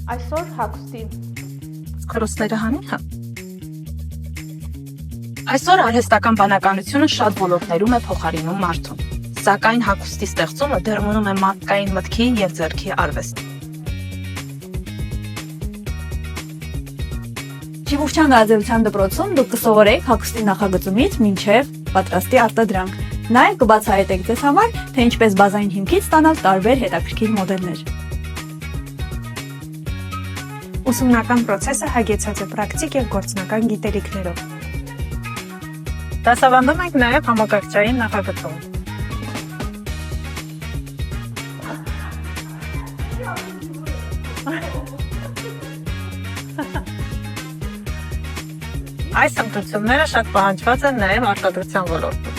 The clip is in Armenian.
Այսօր հագուստի Քրոսները հանի՞հա։ Այսօր արհեստական բանականությունը շատ ոլորտներում է փոխարինում մարդուն, սակայն հագուստի ստեղծումը դեռ մնում է մարդկային մտքի և ձեռքի արվեստ։ Շիվուխչյան գազելության դպրոցում դուք կսովորեք հագուստի նախագծումից մինչև պատրաստի արտադրանք։ Նաև կբացահայտեք ձեզ համար, թե ինչպես բազային հիմքից ստանալ տարբեր հետաքրքիր մոդելներ։ Ուսումնական պրոցեսը հագեցած է պրակտիկ և գործնական գիտելիքներով։ Դասավանդում ենք նաև համակարգչային նախագծում։ Այս հմտությունները շատ պահանջված են նաև արտադրության ոլորտում։